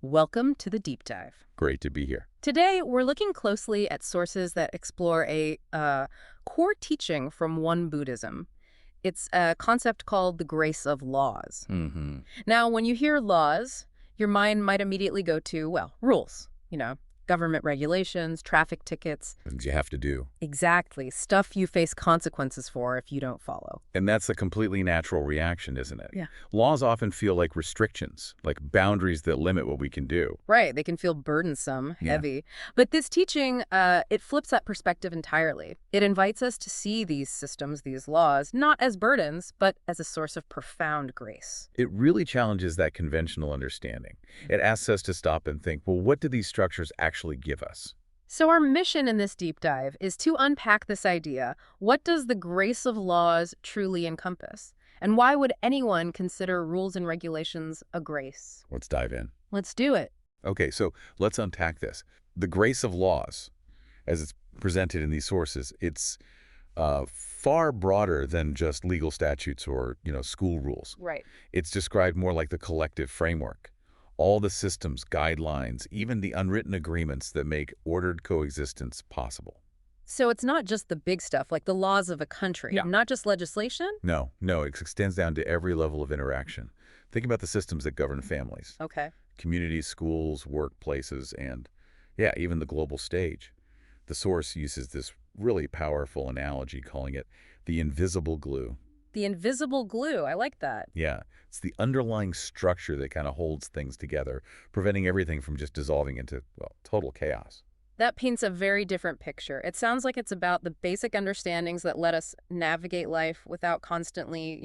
Welcome to the deep dive. Great to be here. Today, we're looking closely at sources that explore a core teaching from one Buddhism. It's a concept called the grace of laws. Hmm. Now, when you hear laws, your mind might immediately go to, well, rules, government regulations, traffic tickets. Things you have to do. Exactly. Stuff you face consequences for if you don't follow. And that's a completely natural reaction, isn't it? Yeah. Laws often feel like restrictions, like boundaries that limit what we can do. Right. They can feel burdensome, Yeah. heavy. But this teaching, it flips that perspective entirely. It invites us to see these systems, these laws, not as burdens, but as a source of profound grace. It really challenges that conventional understanding. It asks us to stop and think, well, what do these structures actually give us? So our mission in this deep dive is to unpack this idea. What does the grace of laws truly encompass? And why would anyone consider rules and regulations a grace? Let's dive in. Let's do it. Okay, so let's unpack this. The grace of laws, as it's presented in these sources, it's far broader than just legal statutes or, school rules. Right. It's described more like the collective framework. All the systems, guidelines, even the unwritten agreements that make ordered coexistence possible. So it's not just the big stuff, like the laws of a country, Yeah. not just legislation? No, it extends down to every level of interaction. Think about the systems that govern families, Okay. communities, schools, workplaces, and, yeah, even the global stage. The source uses this really powerful analogy, calling it the invisible glue. The invisible glue. I like that. Yeah, it's the underlying structure that kind of holds things together, preventing everything from just dissolving into, well, total chaos. That paints a very different picture. It sounds like it's about the basic understandings that let us navigate life without constantly,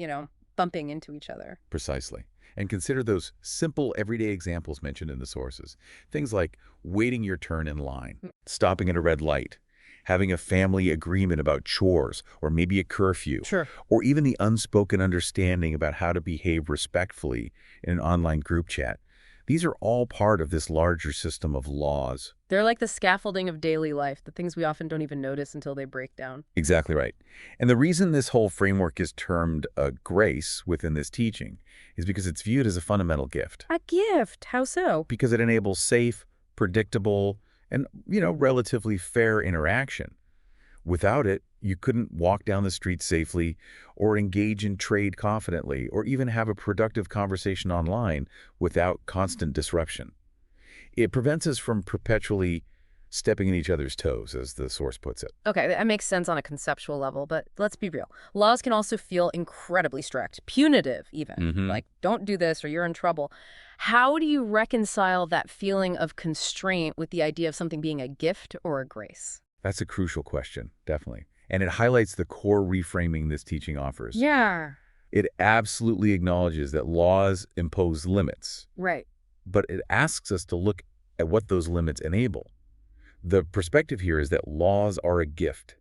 bumping into each other. Precisely. And consider those simple, everyday examples mentioned in the sources. Things like waiting your turn in line, stopping at a red light, having a family agreement about chores or maybe a curfew, Sure. or even the unspoken understanding about how to behave respectfully in an online group chat. These are all part of this larger system of laws. They're like the scaffolding of daily life, the things we often don't even notice until they break down. Exactly right. And the reason this whole framework is termed a grace within this teaching is because it's viewed as a fundamental gift. A gift. How so? Because it enables safe, predictable, and, relatively fair interaction. Without it, you couldn't walk down the street safely or engage in trade confidently or even have a productive conversation online without constant disruption. It prevents us from perpetually stepping in each other's toes, as the source puts it. Okay, that makes sense on a conceptual level, but let's be real. Laws can also feel incredibly strict, punitive even. Mhm. Like, don't do this or you're in trouble. How do you reconcile that feeling of constraint with the idea of something being a gift or a grace? That's a crucial question, definitely. And it highlights the core reframing this teaching offers. Yeah. It absolutely acknowledges that laws impose limits, Right. but it asks us to look at what those limits enable. The perspective here is that laws are a gift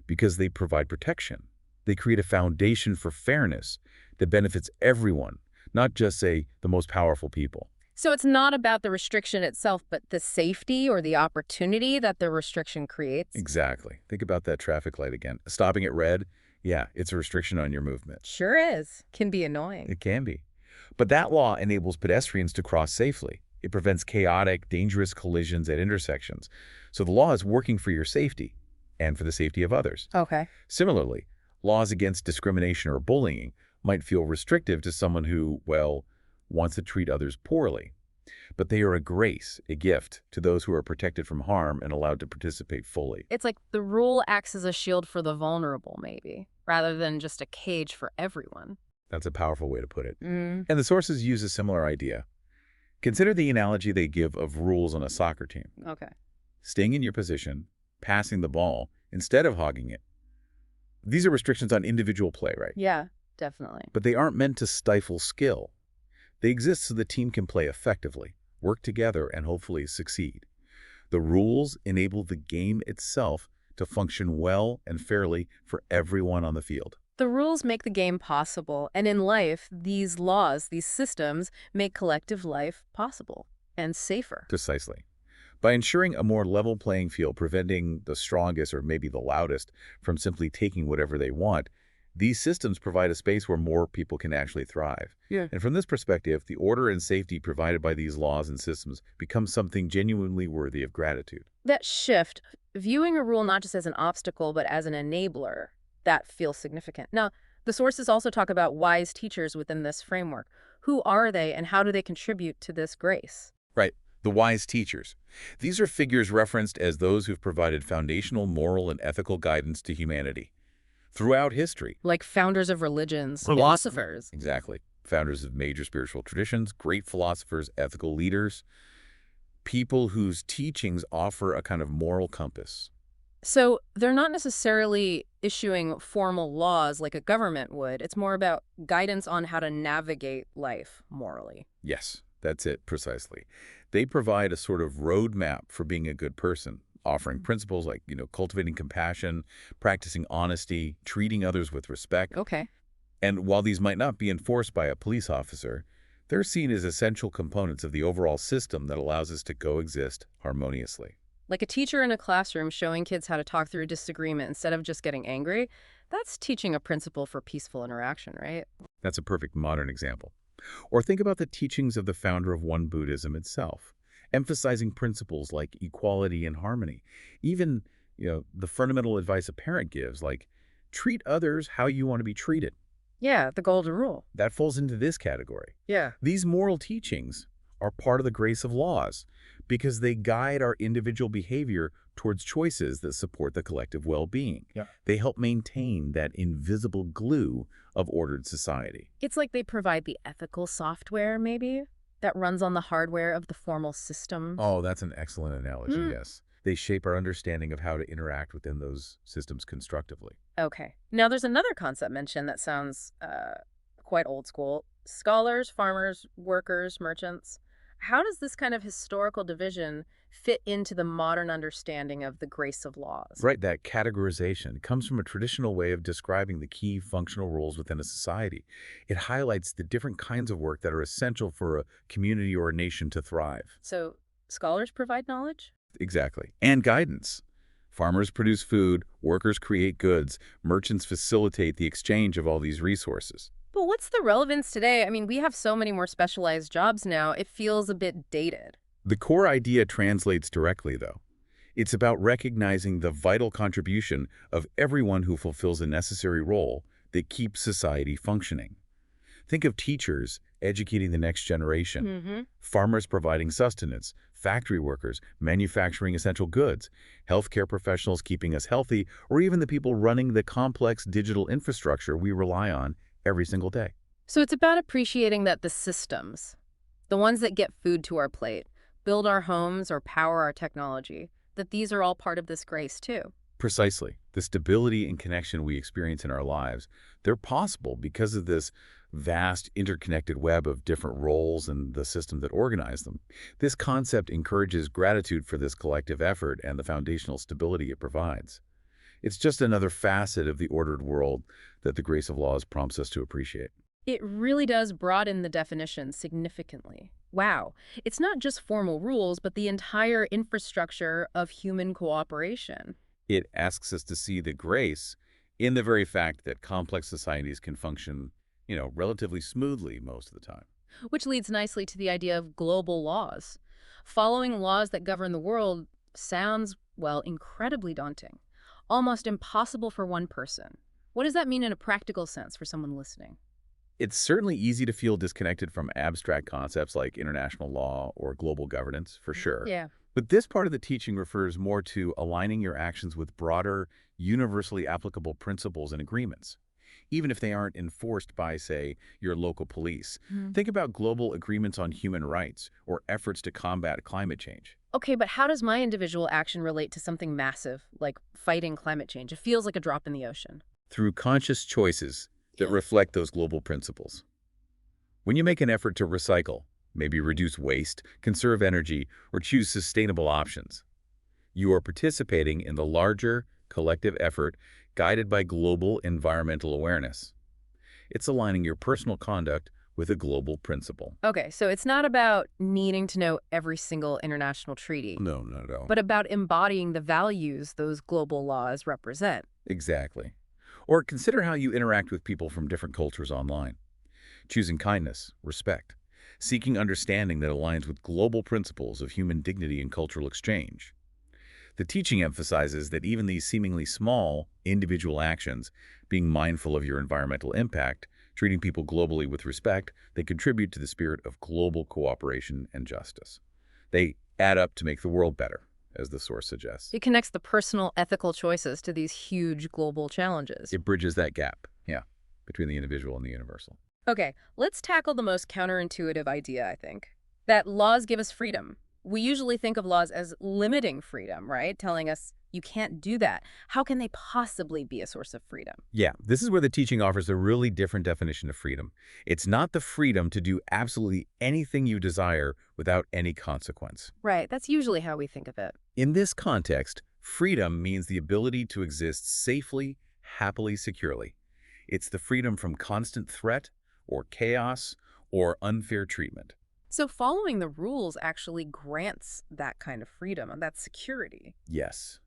because they provide protection. They create a foundation for fairness that benefits everyone, not just, say, the most powerful people. So it's not about the restriction itself, but the safety or the opportunity that the restriction creates? Exactly. Think about that traffic light again. Stopping at red, yeah, it's a restriction on your movement. Sure is. Can be annoying. It can be. But that law enables pedestrians to cross safely. It prevents chaotic, dangerous collisions at intersections. So the law is working for your safety and for the safety of others. Okay. Similarly, laws against discrimination or bullying might feel restrictive to someone who, well, wants to treat others poorly. But they are a grace, a gift, to those who are protected from harm and allowed to participate fully. It's like the rule acts as a shield for the vulnerable, maybe, rather than just a cage for everyone. That's a powerful way to put it. Mm. And the sources use a similar idea. Consider the analogy they give of rules on a soccer team. Okay. Staying in your position, passing the ball, instead of hogging it. These are restrictions on individual play, right? Yeah, definitely. But they aren't meant to stifle skill. They exist so the team can play effectively, work together, and hopefully succeed. The rules enable the game itself to function well and fairly for everyone on the field. The rules make the game possible, and in life, these laws, these systems, make collective life possible and safer. Precisely. By ensuring a more level playing field, preventing the strongest or maybe the loudest from simply taking whatever they want, These systems provide a space where more people can actually thrive. Yeah. And from this perspective, the order and safety provided by these laws and systems becomes something genuinely worthy of gratitude. That shift, viewing a rule not just as an obstacle, but as an enabler, that feels significant. Now, the sources also talk about wise teachers within this framework. Who are they and how do they contribute to this grace? Right. The wise teachers. These are figures referenced as those who've provided foundational moral and ethical guidance to humanity throughout history. Like founders of religions, philosophers. Exactly. Founders of major spiritual traditions, great philosophers, ethical leaders, people whose teachings offer a kind of moral compass. So they're not necessarily issuing formal laws like a government would. It's more about guidance on how to navigate life morally. Yes, that's it, precisely. They provide a sort of roadmap for being a good person, offering principles like, cultivating compassion, practicing honesty, treating others with respect. Okay. And while these might not be enforced by a police officer, they're seen as essential components of the overall system that allows us to coexist harmoniously. Like a teacher in a classroom showing kids how to talk through disagreement instead of just getting angry, that's teaching a principle for peaceful interaction, right? That's a perfect modern example. Or think about the teachings of the founder of Won Buddhism itself, emphasizing principles like equality and harmony. Even, the fundamental advice a parent gives, like treat others how you want to be treated. Yeah, the golden rule. That falls into this category. Yeah. These moral teachings are part of the grace of laws because they guide our individual behavior towards choices that support the collective well-being. Yeah. They help maintain that invisible glue of ordered society. It's like they provide the ethical software, maybe, that runs on the hardware of the formal system. Oh, that's an excellent analogy, yes. They shape our understanding of how to interact within those systems constructively. Okay. Now, there's another concept mentioned that sounds quite old school. Scholars, farmers, workers, merchants. How does this kind of historical division fit into the modern understanding of the grace of laws? Right, that categorization comes from a traditional way of describing the key functional roles within a society. It highlights the different kinds of work that are essential for a community or a nation to thrive. So, scholars provide knowledge? Exactly. And guidance. Farmers produce food, workers create goods, merchants facilitate the exchange of all these resources. But what's the relevance today? I mean, we have so many more specialized jobs now. It feels a bit dated. The core idea translates directly, though. It's about recognizing the vital contribution of everyone who fulfills a necessary role that keeps society functioning. Think of teachers educating the next generation, farmers providing sustenance, factory workers manufacturing essential goods, healthcare professionals keeping us healthy, or even the people running the complex digital infrastructure we rely on every single day. So it's about appreciating that the systems, the ones that get food to our plate, build our homes or power our technology, that these are all part of this grace too. Precisely. The stability and connection we experience in our lives, they're possible because of this vast interconnected web of different roles and the system that organize them. This concept encourages gratitude for this collective effort and the foundational stability it provides. It's just another facet of the ordered world that the grace of laws prompts us to appreciate. It really does broaden the definition significantly. Wow. It's not just formal rules, but the entire infrastructure of human cooperation. It asks us to see the grace in the very fact that complex societies can function, relatively smoothly most of the time. Which leads nicely to the idea of global laws. Following laws that govern the world sounds, well, incredibly daunting. Almost impossible for one person. What does that mean in a practical sense for someone listening? It's certainly easy to feel disconnected from abstract concepts like international law or global governance, for sure. Yeah. But this part of the teaching refers more to aligning your actions with broader, universally applicable principles and agreements, even if they aren't enforced by, say, your local police. Think about global agreements on human rights or efforts to combat climate change. Okay, but how does my individual action relate to something massive, like fighting climate change? It feels like a drop in the ocean. Through conscious choices that reflect those global principles. When you make an effort to recycle, maybe reduce waste, conserve energy, or choose sustainable options, you are participating in the larger, collective effort guided by global environmental awareness. It's aligning your personal conduct with a global principle. Okay, so it's not about needing to know every single international treaty. No, not at all. But about embodying the values those global laws represent. Exactly. Or consider how you interact with people from different cultures online. Choosing kindness, respect, seeking understanding that aligns with global principles of human dignity and cultural exchange. The teaching emphasizes that even these seemingly small, individual actions, being mindful of your environmental impact, treating people globally with respect, they contribute to the spirit of global cooperation and justice. They add up to make the world better, as the source suggests. It connects the personal ethical choices to these huge global challenges. It bridges that gap, yeah, between the individual and the universal. Okay, let's tackle the most counterintuitive idea, I think. That laws give us freedom. We usually think of laws as limiting freedom, right? Telling us you can't do that. How can they possibly be a source of freedom? Yeah, this is where the teaching offers a really different definition of freedom. It's not the freedom to do absolutely anything you desire without any consequence. Right, that's usually how we think of it. In this context, freedom means the ability to exist safely, happily, securely. It's the freedom from constant threat or chaos or unfair treatment. So following the rules actually grants that kind of freedom and that security. Yes.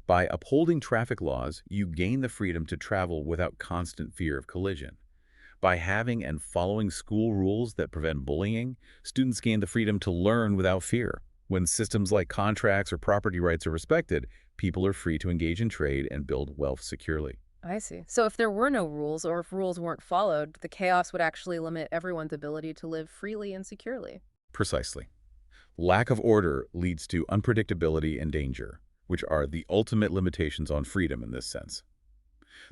By upholding traffic laws, you gain the freedom to travel without constant fear of collision. By having and following school rules that prevent bullying, students gain the freedom to learn without fear. When systems like contracts or property rights are respected, people are free to engage in trade and build wealth securely. I see. So if there were no rules or if rules weren't followed, the chaos would actually limit everyone's ability to live freely and securely. Precisely. Lack of order leads to unpredictability and danger, which are the ultimate limitations on freedom in this sense.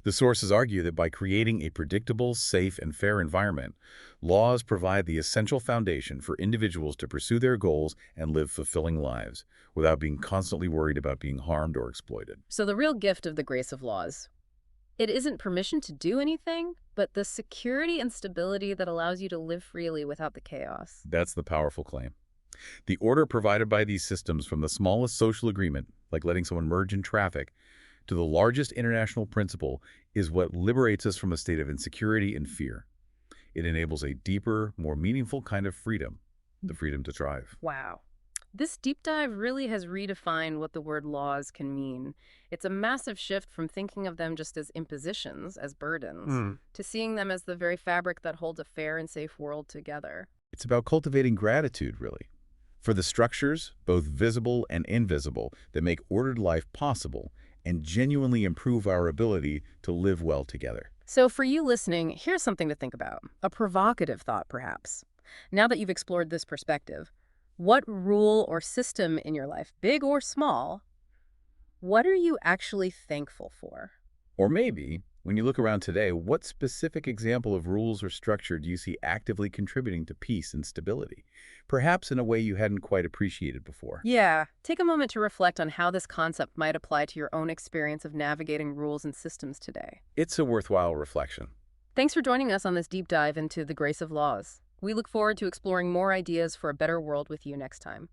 The sources argue that by creating a predictable, safe, and fair environment, laws provide the essential foundation for individuals to pursue their goals and live fulfilling lives without being constantly worried about being harmed or exploited. So the real gift of the grace of laws, it isn't permission to do anything, but the security and stability that allows you to live freely without the chaos. That's the powerful claim. The order provided by these systems, from the smallest social agreement, like letting someone merge in traffic, to the largest international principle, is what liberates us from a state of insecurity and fear. It enables a deeper, more meaningful kind of freedom, the freedom to thrive. Wow. This deep dive really has redefined what the word laws can mean. It's a massive shift from thinking of them just as impositions, as burdens, to seeing them as the very fabric that holds a fair and safe world together. It's about cultivating gratitude, really, for the structures, both visible and invisible, that make ordered life possible and genuinely improve our ability to live well together. So for you listening, here's something to think about. A provocative thought, perhaps. Now that you've explored this perspective, what rule or system in your life, big or small, what are you actually thankful for? Or maybe, when you look around today, what specific example of rules or structure do you see actively contributing to peace and stability? Perhaps in a way you hadn't quite appreciated before. Yeah, take a moment to reflect on how this concept might apply to your own experience of navigating rules and systems today. It's a worthwhile reflection. Thanks for joining us on this deep dive into the grace of laws. We look forward to exploring more ideas for a better world with you next time.